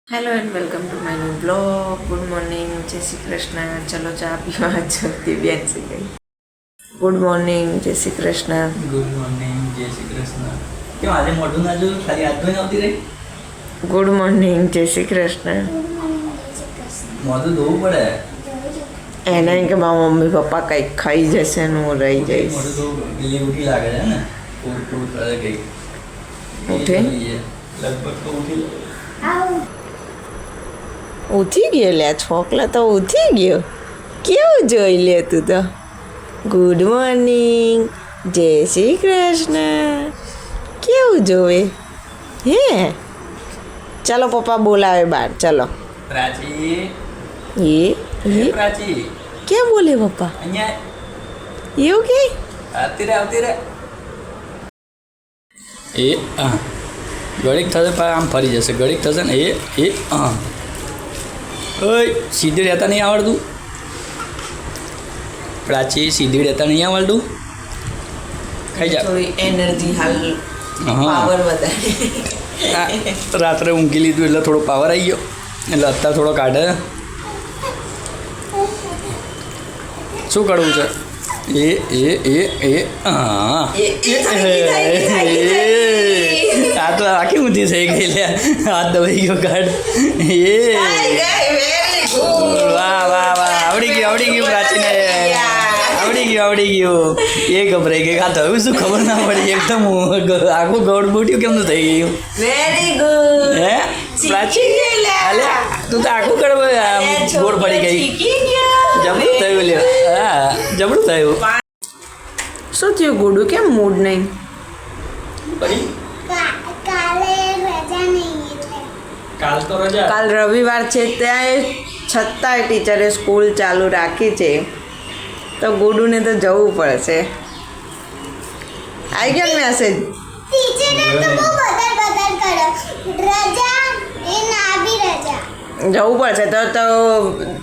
Hello and welcome to my new blog. Good morning, जय श्री कृष्ण। चलो चा पीवा जल्दी बेन से गई। गुड मॉर्निंग, जय श्री कृष्ण। ગુડ મોર્નિંગ જય શ્રી કૃષ્ણ. કેમ આજે મોઢું ના જોયું? ખાલી હાથ ધોઈને આવતી રહી? गुड मॉर्निंग, जय श्री कृष्ण। મોઢું ધોવું પડે. એને કે મારા મમ્મી પપ્પા કંઈક ખાઈ જશે ને હું રહી જઈશ। મોઢું ધોવું. પેલી ઉઠી લાગે છે ને, પૂર કરે કંઈક. ઉઠે? લગભગ તો ઉઠી. ઉઠી ગયો લે, છોકલા તો ઉઠી ગયો। કેવું જોઈ લે તું તો। ગુડ મોર્નિંગ, જય શ્રી કૃષ્ણ। કેવું જોવે હે? ચલો પપ્પા બોલાવે બહાર, ચલો। પ્રાચી, ये પ્રાચી क्या बोले पप्पा? અહીંયા એવું કે આવતી રહે. એ ઘડીક થશે પણ આમ ફરી જશે. ઘડીક થશે ને એ ઓય સીધી રહેતા નહીં આવડતું. પ્રાચી સીધી રહેતા નહીં આવડતું. ખાઈ જા. થોડી એનર્જી હાલ હા. પાવર વધારે। રાત્રે ઊંઘી લીધું એટલે થોડો પાવર આવી ગયો, એટલે અત્યારે થોડો કાઢે. શું કરવું છે? હા આ તો આખી ઊંધી થઈ ગઈ લે. હાથ દબાઈ ગયો કાઢ. વાહ વાહ વાહ, આવડી ગયું પ્રાચીને. આવડી ગયું. એ ગભરાઈ ગઈ. આ થયું શું ખબર ના પડી. એકદમ આખું ગૌડ બુટ્યું કેમનું થઈ ગયું? Very good. હે પ્રાચી? અલે તું તો આખું ગોળ પડી ગઈ. જબરું થયું લ્યો. હા જબરું થયું. શું થયું ગુડુ, કેમ મૂડ નહીં? કાલ તો રજા. કાલ રવિવાર છે ત્યાં છતાંય ટીચરે સ્કૂલ ચાલુ રાખી છે, તો ગુડુને તો જવું પડશે। આવી ગયો મેસેજ? જવું પડશે તો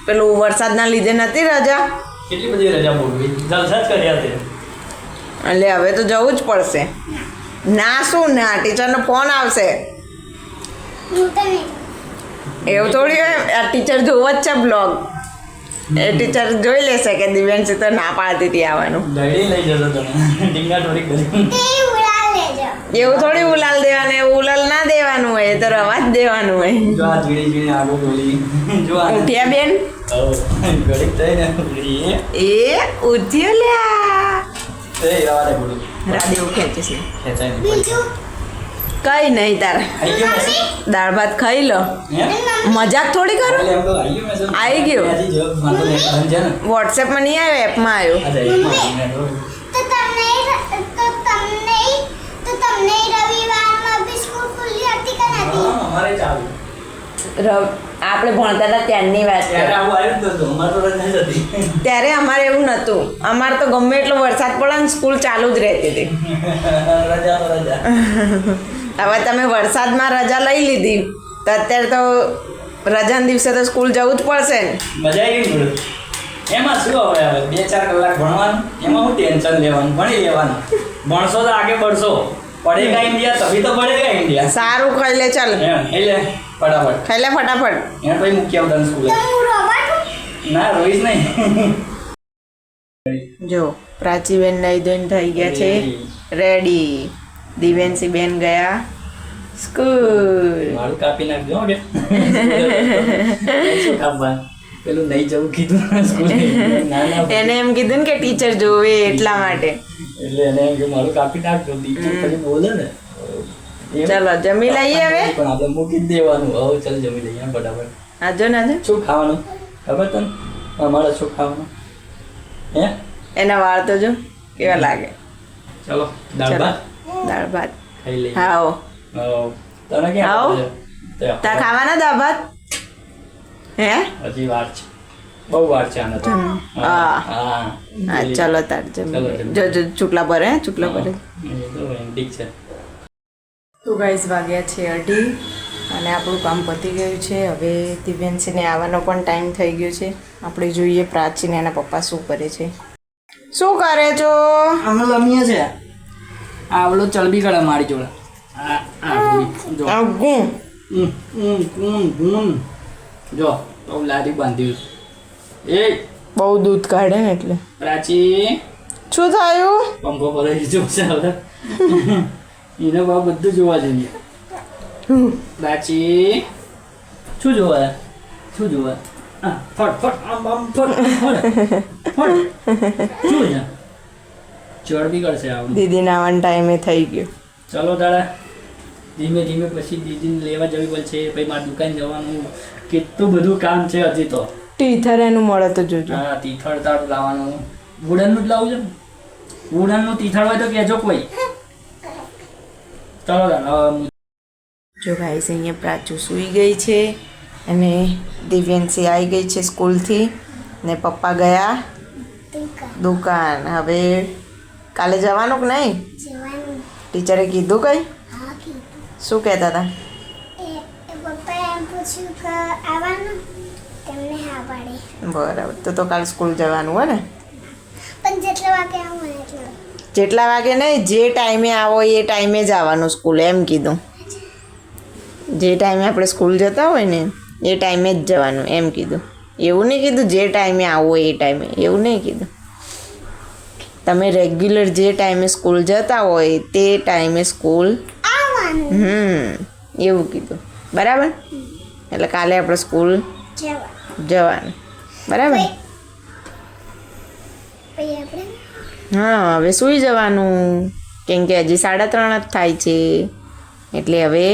પેલું વરસાદના લીધે નથી રજા, કેટલી બધી રજા બોલવી, જલસા જ કર્યા તે. એટલે હવે તો જવું જ પડશે। ના શું ના, ટીચરનો ફોન આવશે એવું થોડી હોય। આ ટીચર જોવો જ છે બ્લોગ, એ ટીચર જોઈ લેશે કે દિવ્યાંશી તો ના પાડતી હતી આવવાનું। દડી લઈ જતો તમે ડીંગા ટોરી કરી. એવું થોડી ઉલાલ દેવાનું, એવું ઉલાલ ના દેવાનું હોય, એ તો રવા જ દેવાનું હોય। જો આ જીડી આગળ બોલી. જો આ ઉઠ્યા બેન? ઘડીક થઈ ને ઉઠી. એ ઉઠ્યો લ્યા। એ આવા દે બોલું. રાડી ખેંચે છે, ખેંચાય નહીં. કઈ નહીં તારે આઈ ગયો મેસેજ? દાળ ભાત ખાઈ લો। હે? મજાક થોડી કરું। એટલે એમ તો આઈ ગયો મેસેજ. આઈ ગયો? હજી જો મારો નેટ બંધ છે ને. વોટ્સએપમાં નહીં આવ્યો, એપમાં આવ્યો। આ જાય નેટ હોય. હા અમારે ચાલુ. આપણે ભણતા હતા ત્યારની વાત ત્યારે છે, આવું આવ્યું જ નતું. અમારે તો રજા જ હતી. ત્યારે અમારે એવું નહોતું। અમારે તો ગમે એટલો વરસાદ પડે ને સ્કૂલ ચાલુ જ રહેતી હતી। રજા તો રજા. હવે તમે વરસાદમાં રજા લઈ લીધી તો અત્યારે તો રજાના દિવસે તો સ્કૂલ જવું જ પડશે ને। મજા આવી ગઈ થોડું. એમાં શું હવે 2-4 કલાક ભણવાનું, એમાં હું ટેન્શન લેવાનું, ભણી લેવાનું. ભણશો તો આગે बढ़શો। पढ़ेगा इंडिया तभी तो बढ़ेगा इंडिया। સારું ખાઈ લે, ચાલ એમ એટલે ફટાફટ ખાઈ લે ફટાફટ। એને પછી મૂકી આવતા સ્કૂલે. ના રોઈશ નહીં. જો પ્રાચીબેન નાઈ ધોઈને થઈ ગયા છે રેડી। દિવ્યાંશી બેન ગયા સ્કૂલ। મારું કાપી નાખજો હો કે. શું કાપવા? પેલું નહીં જવું કીધું સ્કૂલે. ના ના એને એમ કીધું ને કે ટીચર જોવે એટલા માટે। એટલે એને એમ કે મારું કાપી નાખજો. ટીચર પછી બોલે ને. ચાલો જમી લઈએ હવે। પણ આપણે મૂકી જ દેવાનું. હવે ચાલ જમી લઈએ ફટાફટ. આજો ને આજો, શું ખાવાનું ખબર તને? અમારે શું ખાવાનું? હે એના વાળ તો જો કેવા લાગે। ચલો દાળ ચાલો ભાત દાળ ભાત ખાઈ લઈએ. આવો। તને ક્યાં આવો। આપે છે? તા ખાવાના દાળ ભાત હે? હજી વાર છે, બહુ વાર છે આને તો. હા હા હા ચાલો તાર જમી ચાલો, લઈએ। જમી જો જો ચૂટલા પર હે, ચૂટલા પર। એ તો ઠીક છે. તો ગાઈઝ વાગ્યા છે 2:30 અને આપણું કામ પતી ગયું છે। હવે દિવ્યાંશીને આવવાનો પણ ટાઈમ થઈ ગયો છે। આપણે જોઈએ પ્રાચીને એના પપ્પા શું કરે છે। શું કરે છો? અમે રમીએ છે। આવડો ચલબી કરે મારી જોડે. આ જો આગું જો તો લારી બાંધ્યું એ બહુ દૂધ કાઢે ને એટલે. પ્રાચી શું થયું? પંખો ભરાઈ જોશે હવે એને બહુ બધું જોવા જઈએ. પ્રાચી શું જોવા હા ફટ આમ ફટ શું છે ચડબી કરશે આવડું. દીદી નાવાનો ટાઈમે થઈ ગયો. ચલો તારા ધીમે ધીમે પછી દીદીને લેવા જવી પડશે પછી મારી દુકાન જવાનું કેટલું બધું કામ છે હજી તો. ટીથર એનું મળે તો જોજો. હા તીથળ તારું લાવવાનું વુડનનું જ લાવવું છે ને વુડનનું તીથળ હોય તો કહેજો કોઈ. ચલો તારા જો ગાઈસ અહીંયા પ્રાચુ સૂઈ ગઈ છે અને દિવ્યાંશી આવી ગઈ છે સ્કૂલથી ને પપ્પા ગયા દુકાન. હવે કાલે જવાનું કે નહીં? ટીચરે કીધું કઈ? શું કહેતા હતા? બરાબર તો કાલે સ્કૂલ જવાનું હોય ને? જેટલા વાગે નહીં, જે ટાઈમે આવો એ ટાઈમે જ આવવાનું સ્કૂલ એમ કીધું. જે ટાઈમે આપણે સ્કૂલ જતા હોય ને એ ટાઈમે જ જવાનું એમ કીધું. એવું નહીં કીધું જે ટાઈમે આવો એ ટાઈમે, એવું નહીં કીધું. તમે રેગ્યુલર જે ટાઈમે સ્કૂલ જતા હોય તે ટાઈમે સ્કૂલ એવું કીધું. બરાબર? એટલે કાલે આપણે સ્કૂલ જવાનું. બરાબર? હા હવે સૂઈ જવાનું કેમ કે હજી 3:30 જ થાય છે એટલે હવે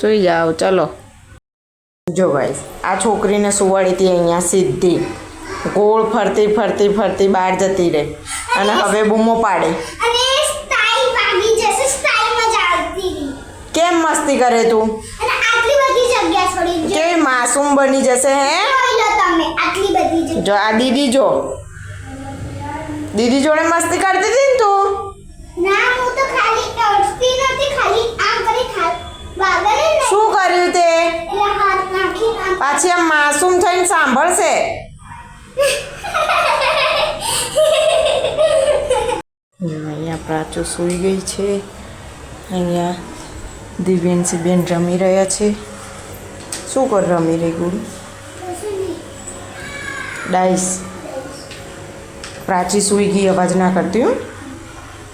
સૂઈ જાઓ. ચલો જો ગાઈસ આ છોકરીને સુવાડી હતી અહીંયા સીધી ગોળ ફરતી ફરતી ફરતી બહાર જતી રહે અને હવે બૂમો પાડે. કેમ મસ્તી કરે તું? કેવી માસૂમ બની જશે હે? જો આ દીદી જો દીદી જોડે મસ્તી કરતી હતી ને તું. શું કર્યું તે? પાછી આમ માસૂમ થઈને સાંભળશે. અહીંયા પ્રાચુ સૂઈ ગઈ છે. અહીંયા દિવ્યાંશી બેન રમી રહ્યા છે. શું કર રમી રહી ગુડી? ડાઈસ. પ્રાચી સૂઈ ગઈ, અવાજ ના કરતી હું.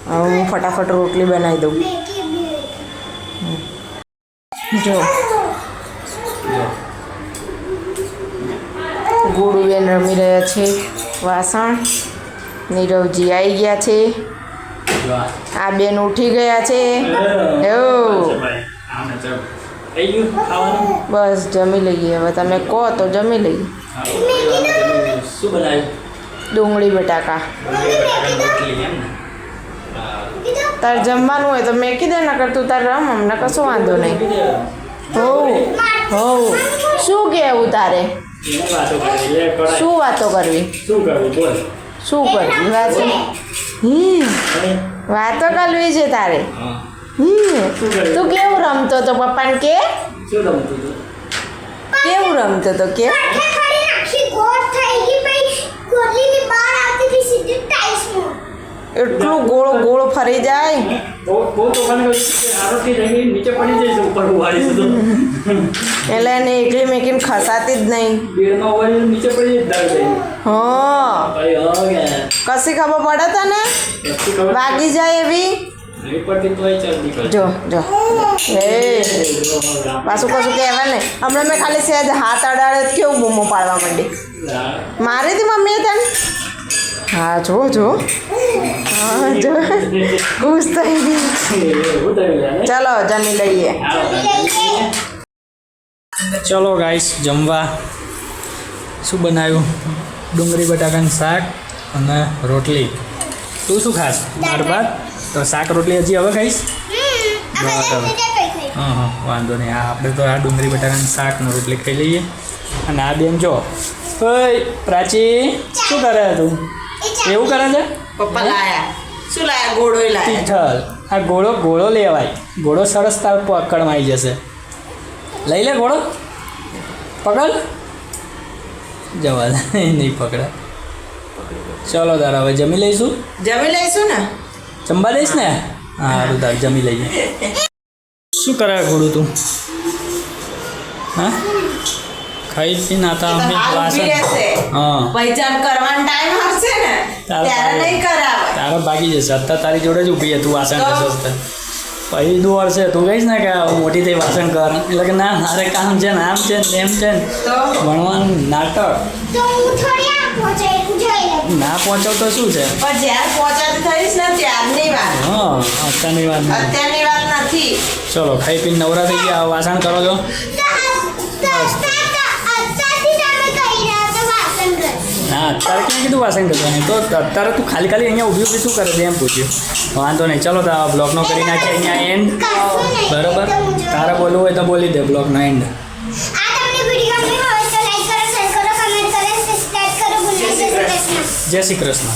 હવે હું ફટાફટ રોટલી બનાવી દઉં. જો ગુડુબેન રમી રહ્યા છે વાસણ. નીરવજી આવી ગયા છે. આ બેન ઉઠી ગયા છે. બસ જમી લઈએ. હવે તમે કહો તો જમી લઈએ. શું બનાવ્યું? ડુંગળી બટાકા. તાર જમવાનું હોય તો મેં કીધે નકર તું તાર રમ, અમને કશો વાંધો નહીં. હો હો શું કહેવું તારે? શું વાતો કરવી? શું કરવી વાતો? વાતો કરવી છે તારે? તું કેવું રમતો તો પપ્પાને કે? કેવું રમતો તો કે? એટલું ગોળ ગોળ ફરી જાય. એટલે એને એકલી મેકીને ખસાતી જ નહીં. હા કશી ખબર પડે તને? વાગી જાય એવી. જો જો એ પાછું કશું કહેવા ને. હમણાં મેં ખાલી સહેજ હાથ અડાડે કેવું બૂમો પાડવા માંડી. મારી હતી મમ્મીએ તને? હા જો જો હા જો ખુશ થઈ ગઈ. ચલો જમી લઈએ. ચલો ગાઈસ જમવા શું બનાવ્યું? ડુંગળી બટાકાનું શાક અને રોટલી. તું શું ખાસ? દાળ ભાત. તો શાક રોટલી હજી હવે ખાઈશ? હા હા વાંધો નહીં. આપણે તો આ ડુંગળી બટાકાનું શાક ને રોટલી ખાઈ લઈએ. અને આ બેન જો ઓય પ્રાચી શું કરે તું? એવું કરે છે? પપ્પા લાયા. શું લાયા? ગોળો લાયા. તીથલ. આ ઘોડો લેવાય. ઘોડો સરસ તાર પકડમાં આવી જશે. લઈ લે ઘોડો. પકડ. જવા દે નહીં પકડે. ચલો તાર હવે જમી લઈશું. જમી લઈશું ને? જમવા દઈશ ને? હા તાર જમી લઈએ. શું કરે ઘોડું તું? હા ખાઈ પીને આતા એ તો અમે હાલ ઊભી રહેશે. હા પહેચાન કરવાનો ટાઈમ હશે ને ત્યારે નહીં કરાવે. તારે ભાગી જશે અત્યારે તારી જોડે જ ઊભી છે તું વાસણ તો? કરશે અત્યારે. પછી દોડશે તું કહીશ ને કે મોટી થઈ વાસણ કર એટલે કે ના મારે કામ છે ને આમ છે ને તેમ છે ને તો ભણવાનું નાટક તો હું થોડી આ પહોંચે જોઈ લઉં. ના પહોંચો તો શું છે પણ જ્યારે પહોંચાતી થઈશ ને ત્યારની વાત, હા અત્યારની વાત નહીં. અત્યારની વાત નથી. ચલો ખાઈ પીને નવરા થઈ ગયા હવે વાસણ કરો છો અત્યારથી તમે કહી રહ્યા છો વાસણ કર. હા અત્યારે ક્યાં કીધું વાસણ કરવાનું તો અત્યારે તું ખાલી અહીંયા ઊભી ઊભી શું કરે છે એમ પૂછ્યું વાંધો નહીં ચલો તો બ્લોગનો કરી નાખીએ અહીંયા એન્ડ કશું નહીં. બરાબર તો હું જોઉં. તારે બોલવું હોય તો બોલી દે બ્લોગનો એન્ડ આ તમને વિડીયો ગમ્યો હોય તો લાઈક કરો, શેર કરો, કમેન્ટ કરો, સબસ્ક્રાઇબ કરો. ગુડ નાઇટ, જય શ્રી કૃષ્ણ. જય શ્રી કૃષ્ણ